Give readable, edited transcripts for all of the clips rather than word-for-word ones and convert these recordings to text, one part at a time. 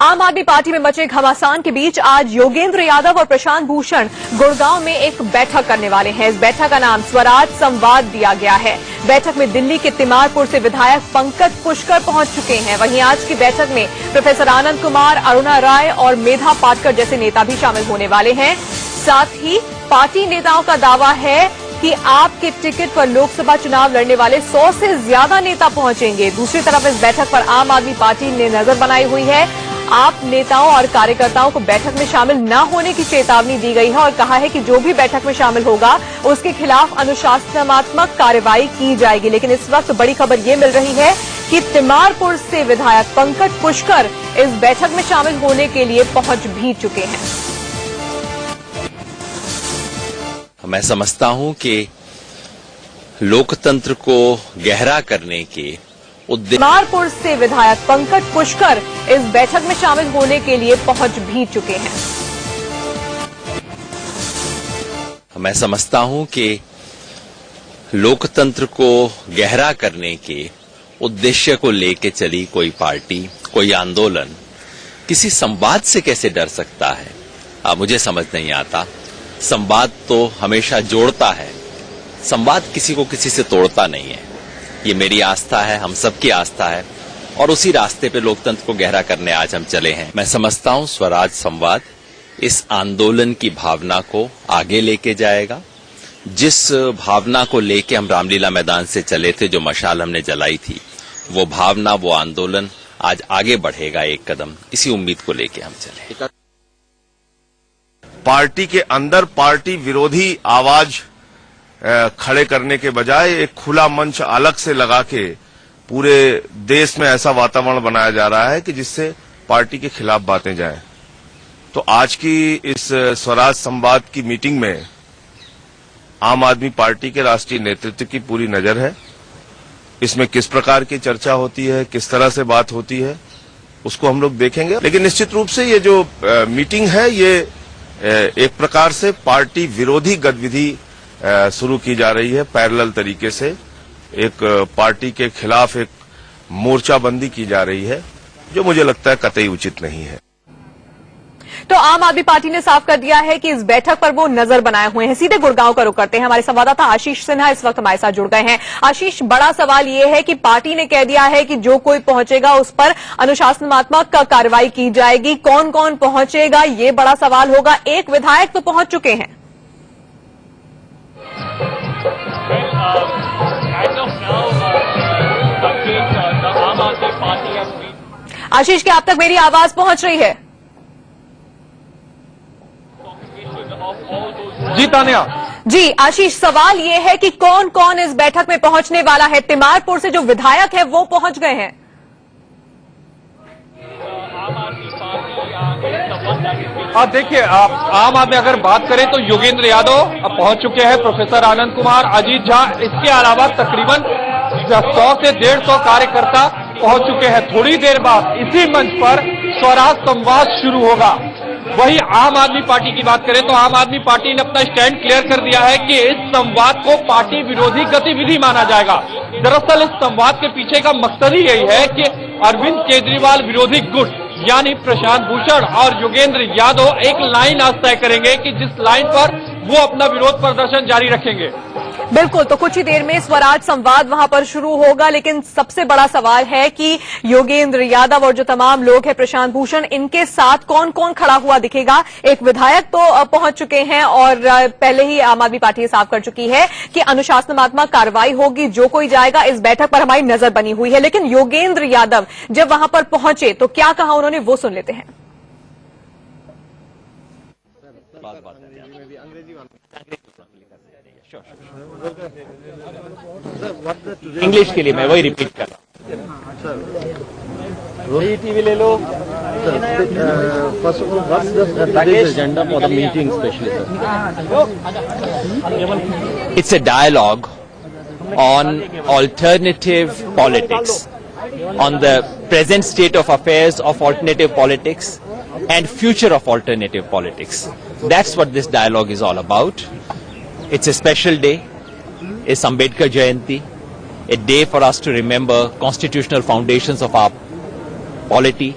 आम आदमी पार्टी में मचे घमासान के बीच आज योगेंद्र यादव और प्रशांत भूषण गुड़गांव में एक बैठक करने वाले हैं। इस बैठक का नाम स्वराज संवाद दिया गया है। बैठक में दिल्ली के तिमारपुर से विधायक पंकज पुष्कर पहुंच चुके हैं। वहीं आज की बैठक में प्रोफेसर आनंद कुमार, अरुणा राय और मेधा पाटकर जैसे नेता भी शामिल होने वाले हैं। साथ ही पार्टी नेताओं का दावा है कि आपके टिकट पर लोकसभा चुनाव लड़ने वाले 100 से ज्यादा नेता पहुंचेंगे। दूसरी तरफ इस बैठक पर आम आदमी पार्टी ने नजर बनाई हुई है। आप नेताओं और कार्यकर्ताओं को बैठक में शामिल न होने की चेतावनी दी गई है और कहा है कि जो भी बैठक में शामिल होगा उसके खिलाफ अनुशासनात्मक कार्रवाई की जाएगी। लेकिन इस वक्त बड़ी खबर ये मिल रही है कि तिमारपुर से विधायक पंकज पुष्कर इस बैठक में शामिल होने के लिए पहुंच भी चुके हैं। मैं समझता हूं कि लोकतंत्र को गहरा करने के तिमारपुर से विधायक पंकज पुष्कर इस बैठक में शामिल होने के लिए पहुंच भी चुके हैं। मैं समझता हूं कि लोकतंत्र को गहरा करने के उद्देश्य को लेके चली कोई पार्टी, कोई आंदोलन किसी संवाद से कैसे डर सकता है, मुझे समझ नहीं आता। संवाद तो हमेशा जोड़ता है, संवाद किसी को किसी से तोड़ता नहीं है। ये मेरी आस्था है, हम सबकी आस्था है और उसी रास्ते पे लोकतंत्र को गहरा करने आज हम चले हैं। मैं समझता हूं स्वराज संवाद इस आंदोलन की भावना को आगे लेके जाएगा। जिस भावना को लेके हम रामलीला मैदान से चले थे, जो मशाल हमने जलाई थी, वो भावना, वो आंदोलन आज आगे बढ़ेगा एक कदम। इसी उम्मीद को लेके हम चले। पार्टी के अंदर पार्टी विरोधी आवाज खड़े करने के बजाय एक खुला मंच अलग से लगा के पूरे देश में ऐसा वातावरण बनाया जा रहा है कि जिससे पार्टी के खिलाफ बातें जाएं। तो आज की इस स्वराज संवाद की मीटिंग में आम आदमी पार्टी के राष्ट्रीय नेतृत्व की पूरी नजर है। इसमें किस प्रकार की चर्चा होती है, किस तरह से बात होती है, उसको हम लोग देखेंगे। लेकिन निश्चित रूप से ये जो मीटिंग है, ये एक प्रकार से पार्टी विरोधी गतिविधि शुरू की जा रही है। पैरेलल तरीके से एक पार्टी के खिलाफ एक मोर्चाबंदी की जा रही है, जो मुझे लगता है कतई उचित नहीं है। तो आम आदमी पार्टी ने साफ कर दिया है कि इस बैठक पर वो नजर बनाए हुए हैं। सीधे गुड़गांव का रुख करते हैं। हमारे संवाददाता आशीष सिन्हा इस वक्त हमारे साथ जुड़ गए हैं। आशीष, बड़ा सवाल ये है कि पार्टी ने कह दिया है कि जो कोई पहुंचेगा उस पर अनुशासनात्मक कार्रवाई की जाएगी। कौन कौन पहुंचेगा, ये बड़ा सवाल होगा। एक विधायक तो पहुंच चुके हैं। आशीष, क्या अब तक मेरी आवाज पहुंच रही है? जी तानिया। जी आशीष, सवाल ये है कि कौन कौन इस बैठक में पहुंचने वाला है। तिमारपुर से जो विधायक है वो पहुंच गए हैं। आप देखिए, आम आदमी अगर बात करें तो योगेंद्र यादव अब पहुंच चुके हैं, प्रोफेसर आनंद कुमार, अजीत झा, इसके अलावा तकरीबन 100 से 150 कार्यकर्ता पहुंच चुके हैं। थोड़ी देर बाद इसी मंच पर स्वराज संवाद शुरू होगा। वही आम आदमी पार्टी की बात करें तो आम आदमी पार्टी ने अपना स्टैंड क्लियर कर दिया है कि इस संवाद को पार्टी विरोधी गतिविधि माना जाएगा। दरअसल इस संवाद के पीछे का मकसद ही यही है कि अरविंद केजरीवाल विरोधी गुट यानी प्रशांत भूषण और योगेंद्र यादव एक लाइन आज तय करेंगे कि जिस लाइन पर वो अपना विरोध प्रदर्शन जारी रखेंगे। बिल्कुल, तो कुछ ही देर में स्वराज संवाद वहां पर शुरू होगा। लेकिन सबसे बड़ा सवाल है कि योगेंद्र यादव और जो तमाम लोग हैं, प्रशांत भूषण, इनके साथ कौन कौन खड़ा हुआ दिखेगा। एक विधायक तो पहुंच चुके हैं और पहले ही आम आदमी पार्टी साफ कर चुकी है कि अनुशासनात्मक कार्रवाई होगी। जो कोई जाएगा, इस बैठक पर हमारी नजर बनी हुई है। लेकिन योगेंद्र यादव जब वहां पर पहुंचे तो क्या कहा उन्होंने, वो सुन लेते हैं। इंग्लिश के लिए मैं वही रिपीट कर रहा हूँ। टीवी ले लो। First of all, what's the today's agenda for the meeting, especially, sir? It's a dialogue on alternative politics, on the present state of affairs of alternative politics and future of alternative politics. That's what this dialogue is all about. It's a special day. It's Ambedkar Jayanti, a day for us to remember constitutional foundations of our polity,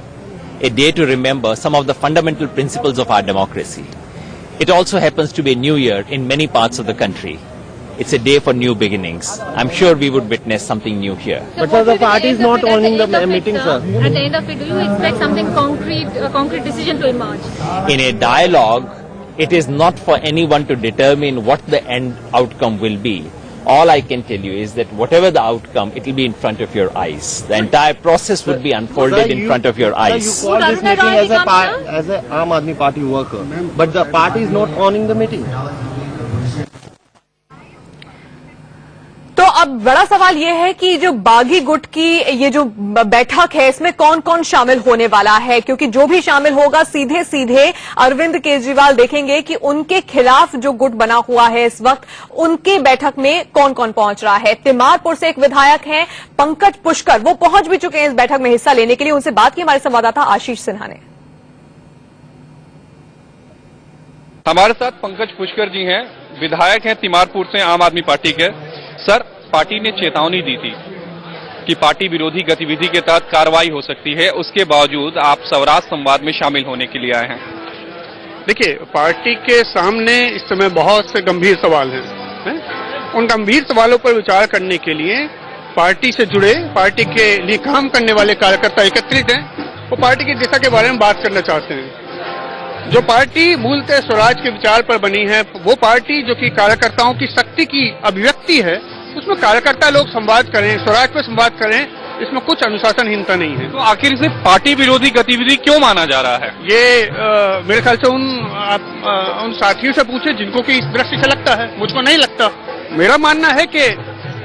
a day to remember some of the fundamental principles of our democracy. It also happens to be a new year in many parts of the country. It's a day for new beginnings. I'm sure we would witness something new here. But sir, the party is not owning the meeting, sir. At the end of it, do you expect something concrete, a concrete decision to emerge? In a dialogue, it is not for anyone to determine what the end outcome will be. All I can tell you is that whatever the outcome, it will be in front of your eyes. The entire process would be unfolded in front of your eyes. You call this meeting as a Aam Aadmi Party worker, but the party is not owning the meeting. तो अब बड़ा सवाल यह है कि जो बागी गुट की ये जो बैठक है इसमें कौन कौन शामिल होने वाला है, क्योंकि जो भी शामिल होगा सीधे सीधे अरविंद केजरीवाल देखेंगे कि उनके खिलाफ जो गुट बना हुआ है इस वक्त उनकी बैठक में कौन कौन पहुंच रहा है। तिमारपुर से एक विधायक हैं पंकज पुष्कर, वो पहुंच भी चुके हैं इस बैठक में हिस्सा लेने के लिए। उनसे बात की हमारे संवाददाता आशीष सिन्हा ने। हमारे साथ पंकज पुष्कर जी हैं, विधायक हैं तिमारपुर से आम आदमी पार्टी के। सर, पार्टी ने चेतावनी दी थी कि पार्टी विरोधी गतिविधि के तहत कार्रवाई हो सकती है, उसके बावजूद आप स्वराज संवाद में शामिल होने के लिए आए हैं। देखिए, पार्टी के सामने इस समय बहुत से गंभीर सवाल हैं। उन गंभीर सवालों पर विचार करने के लिए पार्टी से जुड़े, पार्टी के लिए काम करने वाले कार्यकर्ता एकत्रित हैं। वो पार्टी की दिशा के बारे में बात करना चाहते हैं। जो पार्टी मूलतः स्वराज के विचार पर बनी है, वो पार्टी जो कि कार्यकर्ताओं की शक्ति की अभिव्यक्ति है, उसमें कार्यकर्ता लोग संवाद करें, स्वराज पर संवाद करें, इसमें कुछ अनुशासनहीनता नहीं है। तो आखिर इसे पार्टी विरोधी गतिविधि क्यों माना जा रहा है? ये मेरे ख्याल से उन साथियों से पूछे जिनको कि इस दृष्टि से लगता है, मुझको नहीं लगता। मेरा मानना है कि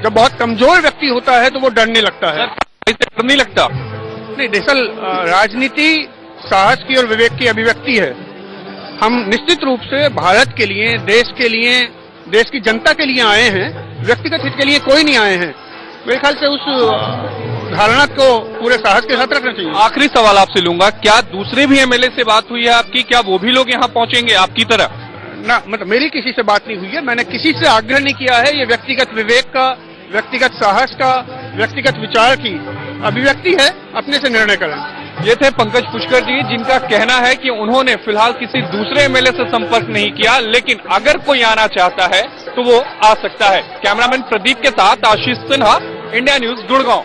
जब बहुत कमजोर व्यक्ति होता है तो वो डरने लगता है। इसे डर नहीं लगता? नहीं, दरअसल राजनीति साहस की और विवेक की अभिव्यक्ति है। हम निश्चित रूप से भारत के लिए, देश की जनता के लिए आए हैं, व्यक्तिगत हित के लिए कोई नहीं आए हैं। मेरे ख्याल से उस धारणा को पूरे साहस के साथ रखना चाहिए। आखिरी सवाल आपसे लूंगा, क्या दूसरे भी एमएलए से बात हुई है आपकी? क्या वो भी लोग यहाँ पहुंचेंगे आपकी तरह? ना, मतलब मेरी किसी से बात नहीं हुई है, मैंने किसी से आग्रह नहीं किया है। ये व्यक्तिगत विवेक का, व्यक्तिगत साहस का, व्यक्तिगत विचार की अभिव्यक्ति है, अपने से निर्णय करें। ये थे पंकज पुष्कर जी, जिनका कहना है कि उन्होंने फिलहाल किसी दूसरे एमएलए से संपर्क नहीं किया, लेकिन अगर कोई आना चाहता है तो वो आ सकता है। कैमरामैन प्रदीप के साथ आशीष सिन्हा, इंडिया न्यूज, गुड़गांव।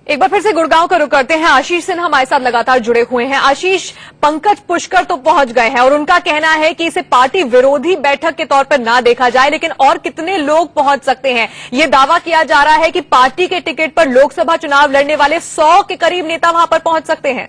एक बार फिर से गुड़गांव का रुख करते हैं। आशीष सिन्हा हमारे साथ लगातार जुड़े हुए हैं। आशीष, पंकज पुष्कर तो पहुंच गए हैं और उनका कहना है कि इसे पार्टी विरोधी बैठक के तौर पर ना देखा जाए, लेकिन और कितने लोग पहुंच सकते हैं? ये दावा किया जा रहा है कि पार्टी के टिकट पर लोकसभा चुनाव लड़ने वाले 100 के करीब नेता वहां पर पहुंच सकते हैं।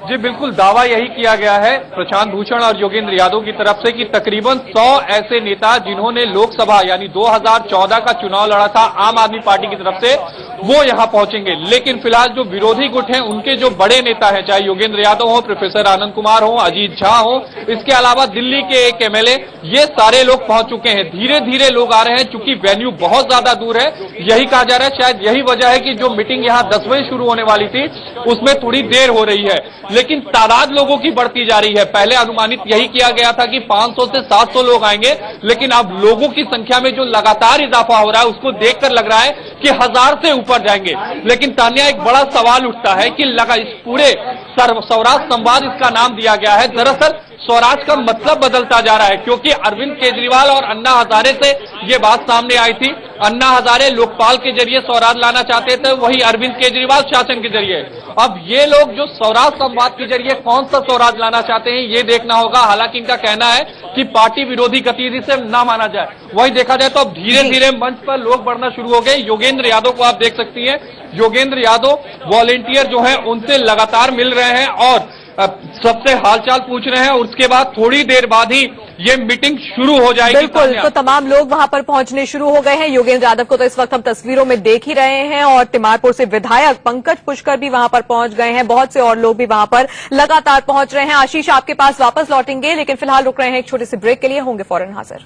जी बिल्कुल, दावा यही किया गया है प्रशांत भूषण और योगेंद्र यादव की तरफ से कि तकरीबन 100 ऐसे नेता जिन्होंने लोकसभा यानी 2014 का चुनाव लड़ा था आम आदमी पार्टी की तरफ से, वो यहां पहुंचेंगे। लेकिन फिलहाल जो विरोधी गुट हैं, उनके जो बड़े नेता हैं, चाहे योगेंद्र यादव हो, प्रोफेसर आनंद कुमार हो, अजीत झा हो, इसके अलावा दिल्ली के एक एमएलए, ये सारे लोग पहुंच चुके हैं। धीरे धीरे लोग आ रहे हैं, चूंकि वेन्यू बहुत ज्यादा दूर है। यही कहा जा रहा है, शायद यही वजह है कि जो मीटिंग यहां 10 बजे शुरू होने वाली थी उसमें थोड़ी देर हो रही है, लेकिन तादाद लोगों की बढ़ती जा रही है। पहले अनुमानित यही किया गया था कि 500 से 700 लोग आएंगे, लेकिन अब लोगों की संख्या में जो लगातार इजाफा हो रहा है उसको देखकर लग रहा है कि 1000 से ऊपर जाएंगे। लेकिन तान्या, एक बड़ा सवाल उठता है कि इस पूरे स्वराज संवाद इसका नाम दिया गया है, दरअसल स्वराज का मतलब बदलता जा रहा है, क्योंकि अरविंद केजरीवाल और अन्ना हजारे से ये बात सामने आई थी। अन्ना हजारे लोकपाल के जरिए स्वराज लाना चाहते थे, वही अरविंद केजरीवाल शासन के जरिए। अब ये लोग जो स्वराज संवाद के जरिए कौन सा स्वराज लाना चाहते हैं, ये देखना होगा। हालांकि इनका कहना है कि पार्टी विरोधी गतिविधि से ना माना जाए। वही देखा जाए तो अब धीरे धीरे मंच पर लोग बढ़ना शुरू हो गए। योगेंद्र यादव को आप देख सकती हैं, योगेंद्र यादव वॉलेंटियर जो है उनसे लगातार मिल रहे हैं और सबसे हालचाल पूछ रहे हैं। उसके बाद थोड़ी देर बाद ही ये मीटिंग शुरू हो जाएगी। बिल्कुल, तो तमाम लोग वहां पर पहुंचने शुरू हो गए हैं। योगेंद्र यादव को तो इस वक्त हम तस्वीरों में देख ही रहे हैं और तिमारपुर से विधायक पंकज पुष्कर भी वहां पर पहुंच गए हैं। बहुत से और लोग भी वहां पर लगातार पहुंच रहे हैं। आशीष, आपके पास वापस लौटेंगे, लेकिन फिलहाल रुक रहे हैं एक छोटे से ब्रेक के लिए, होंगे फौरन हाजिर।